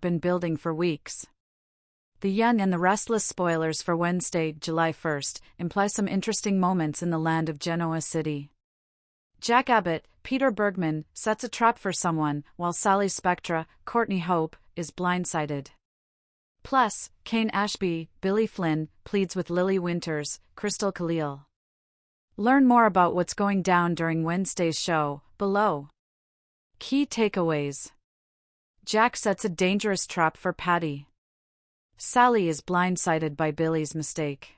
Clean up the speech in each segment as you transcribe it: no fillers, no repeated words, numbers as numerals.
been building for weeks. The young and the restless spoilers for Wednesday, July 1st, imply some interesting moments in the land of Genoa City. Jack Abbott, Peter Bergman, sets a trap for someone, while Sally Spectra, Courtney Hope, is blindsided. Plus, Kane Ashby, Billy Flynn, pleads with Lily Winters, Crystal Khalil. Learn more about what's going down during Wednesday's show, below. Key takeaways. Jack sets a dangerous trap for Patty. Sally is blindsided by Billy's mistake.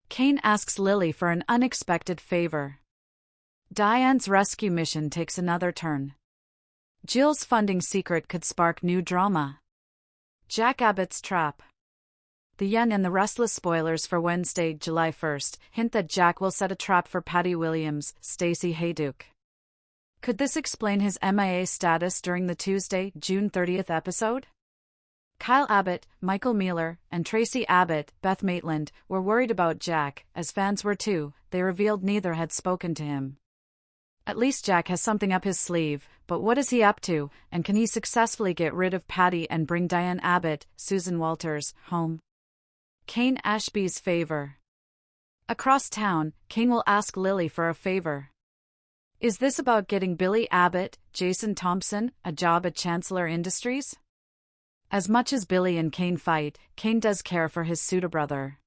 Kane asks Lily for an unexpected favor. Diane's rescue mission takes another turn. Jill's funding secret could spark new drama. Jack Abbott's trap. The young and the restless spoilers for Wednesday, July 1st, hint that Jack will set a trap for Patty Williams, Stacey Hayduke. Could this explain his MIA status during the Tuesday, June 30th episode? Kyle Abbott, Michael Mealer, and Tracy Abbott, Beth Maitland, were worried about Jack, as fans were too. They revealed neither had spoken to him. At least Jack has something up his sleeve, but what is he up to, and can he successfully get rid of Patty and bring Diane Abbott, Susan Walters, home? Kane Ashby's favor. Across town, Kane will ask Lily for a favor. Is this about getting Billy Abbott, Jason Thompson, a job at Chancellor Industries? As much as Billy and Kane fight, Kane does care for his pseudo-brother.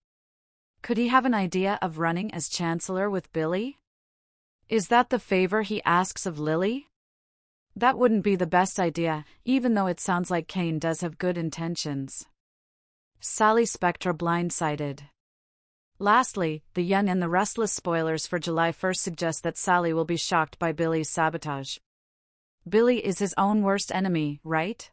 Could he have an idea of running as Chancellor with Billy? Is that the favor he asks of Lily? That wouldn't be the best idea, even though it sounds like Kane does have good intentions. Sally Spectra blindsided. Lastly, the young and the restless spoilers for July 1st suggest that Sally will be shocked by Billy's sabotage. Billy is his own worst enemy, right?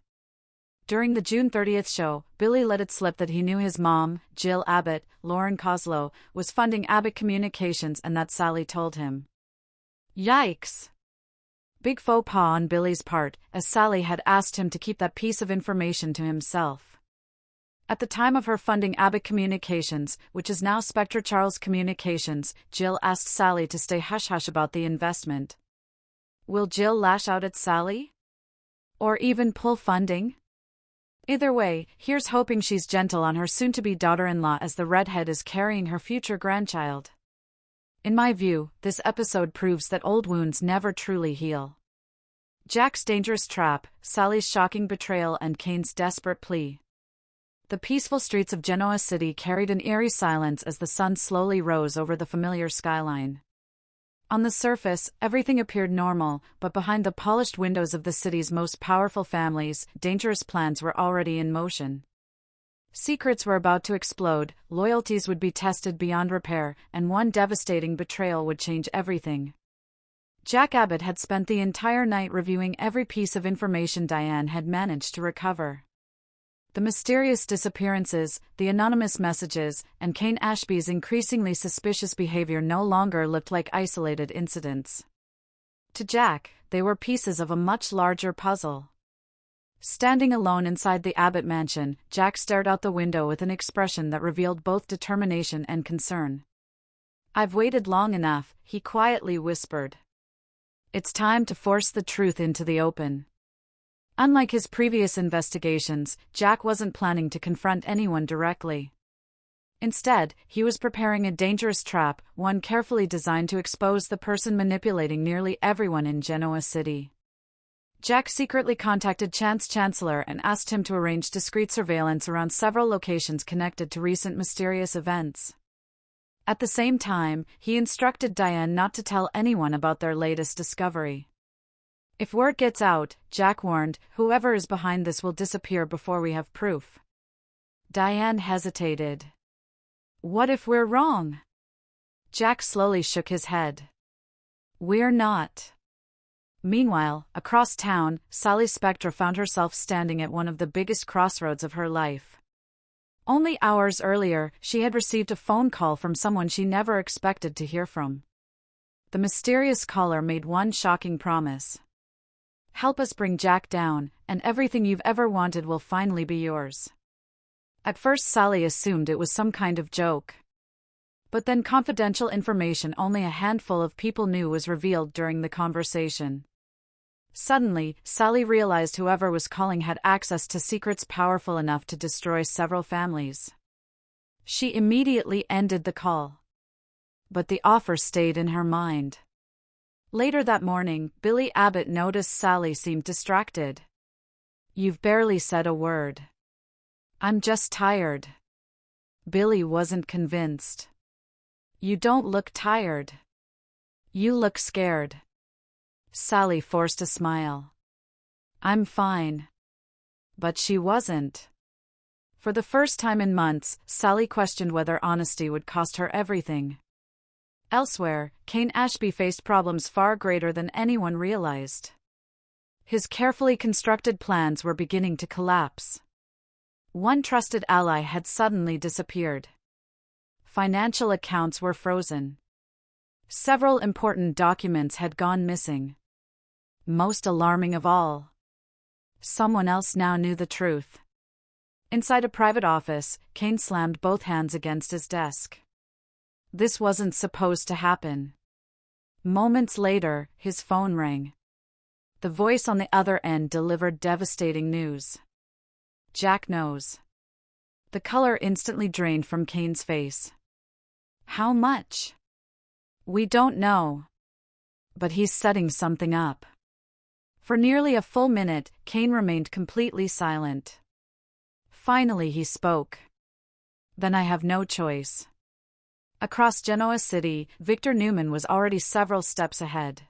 During the June 30th show, Billy let it slip that he knew his mom, Jill Abbott, Lauren Koslow, was funding Abbott Communications and that Sally told him. Yikes! Big faux pas on Billy's part, as Sally had asked him to keep that piece of information to himself. At the time of her funding Abbott Communications, which is now Spectra Charles Communications, Jill asked Sally to stay hush-hush about the investment. Will Jill lash out at Sally? Or even pull funding? Either way, here's hoping she's gentle on her soon-to-be daughter-in-law as the redhead is carrying her future grandchild. In my view, this episode proves that old wounds never truly heal. Jack's dangerous trap, Sally's shocking betrayal and Kane's desperate plea. The peaceful streets of Genoa City carried an eerie silence as the sun slowly rose over the familiar skyline. On the surface, everything appeared normal, but behind the polished windows of the city's most powerful families, dangerous plans were already in motion. Secrets were about to explode, loyalties would be tested beyond repair, and one devastating betrayal would change everything. Jack Abbott had spent the entire night reviewing every piece of information Diane had managed to recover. The mysterious disappearances, the anonymous messages, and Kane Ashby's increasingly suspicious behavior no longer looked like isolated incidents. To Jack, they were pieces of a much larger puzzle. Standing alone inside the Abbott mansion, Jack stared out the window with an expression that revealed both determination and concern. "I've waited long enough," he quietly whispered. "It's time to force the truth into the open." Unlike his previous investigations, Jack wasn't planning to confront anyone directly. Instead, he was preparing a dangerous trap, one carefully designed to expose the person manipulating nearly everyone in Genoa City. Jack secretly contacted Chancellor and asked him to arrange discreet surveillance around several locations connected to recent mysterious events. At the same time, he instructed Diane not to tell anyone about their latest discovery. If word gets out, Jack warned, whoever is behind this will disappear before we have proof. Diane hesitated. "What if we're wrong?" Jack slowly shook his head. "We're not." Meanwhile, across town, Sally Spectra found herself standing at one of the biggest crossroads of her life. Only hours earlier, she had received a phone call from someone she never expected to hear from. The mysterious caller made one shocking promise. "Help us bring Jack down, and everything you've ever wanted will finally be yours." At first Sally assumed it was some kind of joke. But then confidential information only a handful of people knew was revealed during the conversation. Suddenly, Sally realized whoever was calling had access to secrets powerful enough to destroy several families. She immediately ended the call. But the offer stayed in her mind. Later that morning, Billy Abbott noticed Sally seemed distracted. "You've barely said a word." "I'm just tired." Billy wasn't convinced. "You don't look tired. You look scared." Sally forced a smile. "I'm fine." But she wasn't. For the first time in months, Sally questioned whether honesty would cost her everything. Elsewhere, Kane Ashby faced problems far greater than anyone realized. His carefully constructed plans were beginning to collapse. One trusted ally had suddenly disappeared. Financial accounts were frozen. Several important documents had gone missing. Most alarming of all, someone else now knew the truth. Inside a private office, Kane slammed both hands against his desk. This wasn't supposed to happen. Moments later, his phone rang. The voice on the other end delivered devastating news. "Jack knows." The color instantly drained from Kane's face. "How much?" "We don't know. But he's setting something up." For nearly a full minute, Kane remained completely silent. Finally he spoke. "Then I have no choice." Across Genoa City, Victor Newman was already several steps ahead.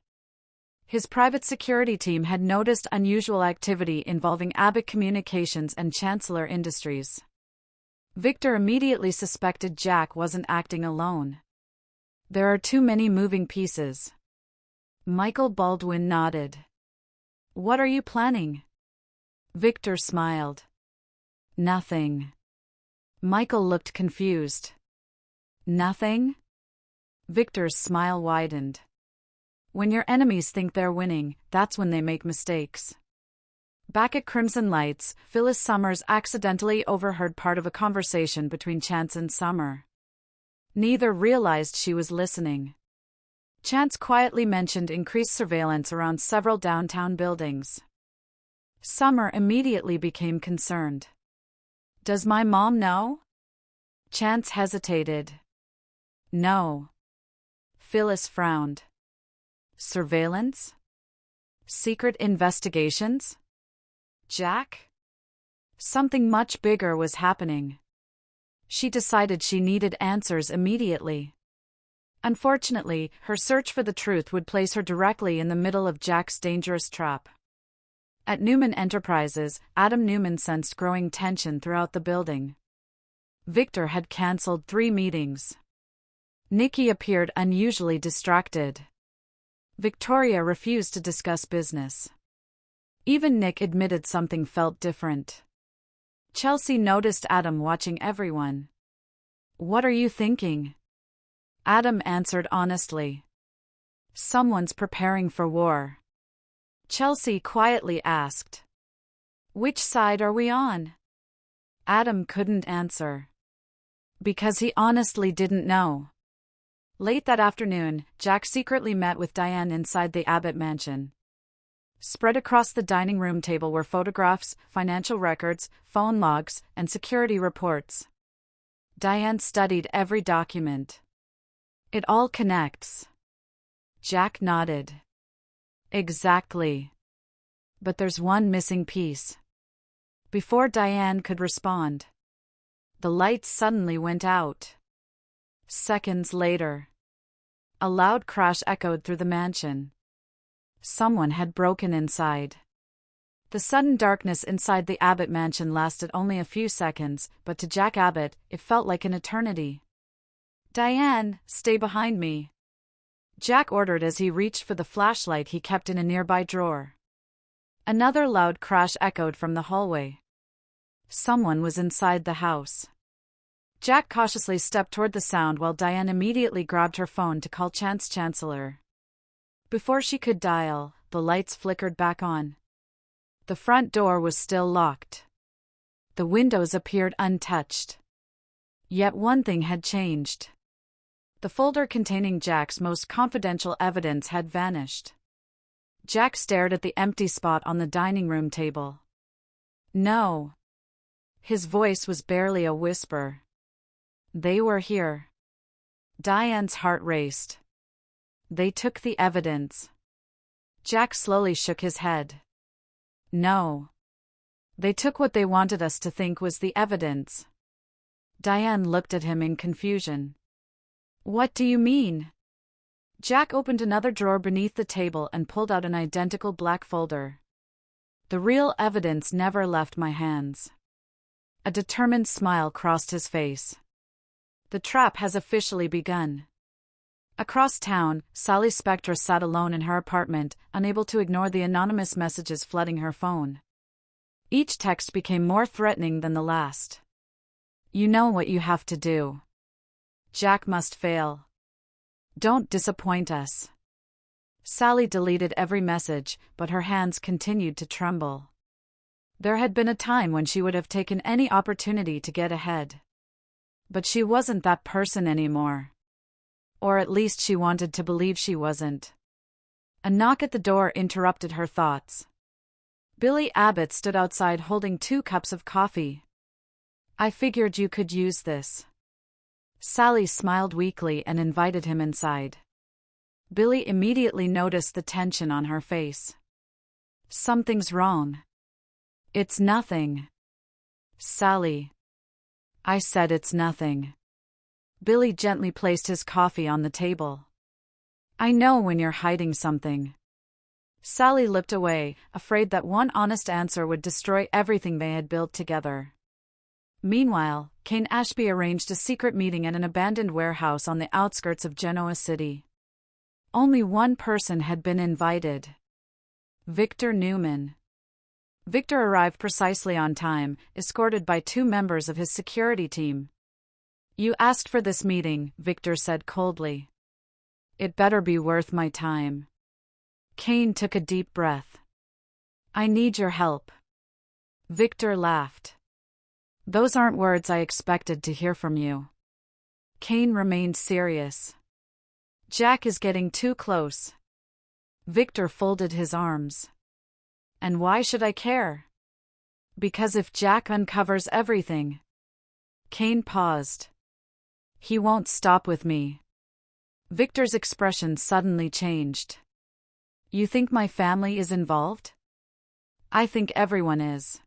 His private security team had noticed unusual activity involving Abbott Communications and Chancellor Industries. Victor immediately suspected Jack wasn't acting alone. "There are too many moving pieces." Michael Baldwin nodded. "What are you planning?" Victor smiled. "Nothing." Michael looked confused. "Nothing?" Victor's smile widened. "When your enemies think they're winning, that's when they make mistakes." Back at Crimson Lights, Phyllis Summers accidentally overheard part of a conversation between Chance and Summer. Neither realized she was listening. Chance quietly mentioned increased surveillance around several downtown buildings. Summer immediately became concerned. "Does my mom know?" Chance hesitated. "No." Phyllis frowned. "Surveillance? Secret investigations? Jack?" Something much bigger was happening. She decided she needed answers immediately. Unfortunately, her search for the truth would place her directly in the middle of Jack's dangerous trap. At Newman Enterprises, Adam Newman sensed growing tension throughout the building. Victor had canceled 3 meetings. Nikki appeared unusually distracted. Victoria refused to discuss business. Even Nick admitted something felt different. Chelsea noticed Adam watching everyone. "What are you thinking?" Adam answered honestly. "Someone's preparing for war." Chelsea quietly asked, "Which side are we on?" Adam couldn't answer. Because he honestly didn't know. Late that afternoon, Jack secretly met with Diane inside the Abbott mansion. Spread across the dining room table were photographs, financial records, phone logs, and security reports. Diane studied every document. "It all connects." Jack nodded. "Exactly. But there's one missing piece." Before Diane could respond, the lights suddenly went out. Seconds later, a loud crash echoed through the mansion. Someone had broken inside. The sudden darkness inside the Abbott mansion lasted only a few seconds, but to Jack Abbott, it felt like an eternity. "Diane, stay behind me," Jack ordered as he reached for the flashlight he kept in a nearby drawer. Another loud crash echoed from the hallway. Someone was inside the house. Jack cautiously stepped toward the sound while Diane immediately grabbed her phone to call Chance Chancellor. Before she could dial, the lights flickered back on. The front door was still locked. The windows appeared untouched. Yet one thing had changed. The folder containing Jack's most confidential evidence had vanished. Jack stared at the empty spot on the dining room table. No. His voice was barely a whisper. They were here. Diane's heart raced. They took the evidence. Jack slowly shook his head. No. They took what they wanted us to think was the evidence. Diane looked at him in confusion. What do you mean? Jack opened another drawer beneath the table and pulled out an identical black folder. The real evidence never left my hands. A determined smile crossed his face. The trap has officially begun. Across town, Sally Spector sat alone in her apartment, unable to ignore the anonymous messages flooding her phone. Each text became more threatening than the last. You know what you have to do. Jack must fail. Don't disappoint us. Sally deleted every message, but her hands continued to tremble. There had been a time when she would have taken any opportunity to get ahead. But she wasn't that person anymore. Or at least she wanted to believe she wasn't. A knock at the door interrupted her thoughts. Billy Abbott stood outside holding 2 cups of coffee. I figured you could use this. Sally smiled weakly and invited him inside. Billy immediately noticed the tension on her face. Something's wrong. It's nothing. Sally. I said it's nothing. Billy gently placed his coffee on the table. I know when you're hiding something. Sally looked away, afraid that one honest answer would destroy everything they had built together. Meanwhile, Kane Ashby arranged a secret meeting at an abandoned warehouse on the outskirts of Genoa City. Only one person had been invited. Victor Newman. Victor arrived precisely on time, escorted by 2 members of his security team. You asked for this meeting, Victor said coldly. It better be worth my time. Kane took a deep breath. I need your help. Victor laughed. Those aren't words I expected to hear from you. Kane remained serious. Jack is getting too close. Victor folded his arms. And why should I care? Because if Jack uncovers everything. Kane paused. He won't stop with me. Victor's expression suddenly changed. You think my family is involved? I think everyone is.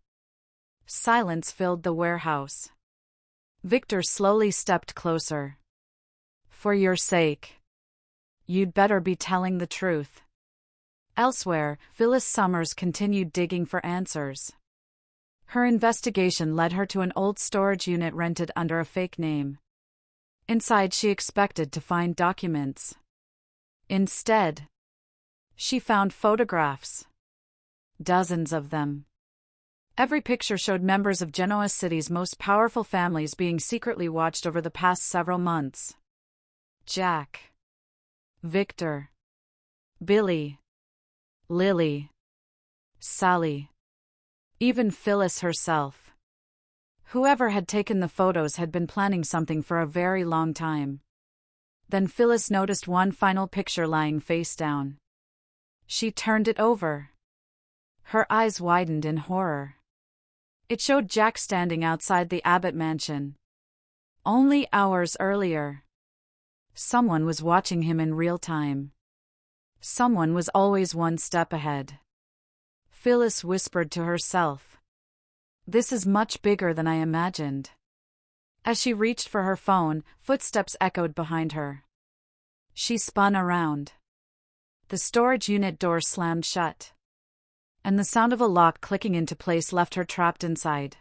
Silence filled the warehouse. Victor slowly stepped closer. For your sake. You'd better be telling the truth. Elsewhere, Phyllis Summers continued digging for answers. Her investigation led her to an old storage unit rented under a fake name. Inside, she expected to find documents. Instead, she found photographs. Dozens of them. Every picture showed members of Genoa City's most powerful families being secretly watched over the past several months. Jack. Victor. Billy. Lily. Sally. Even Phyllis herself. Whoever had taken the photos had been planning something for a very long time. Then Phyllis noticed one final picture lying face down. She turned it over. Her eyes widened in horror. It showed Jack standing outside the Abbott mansion. Only hours earlier. Someone was watching him in real time. Someone was always one step ahead. Phyllis whispered to herself. This is much bigger than I imagined. As she reached for her phone, footsteps echoed behind her. She spun around. The storage unit door slammed shut. And the sound of a lock clicking into place left her trapped inside.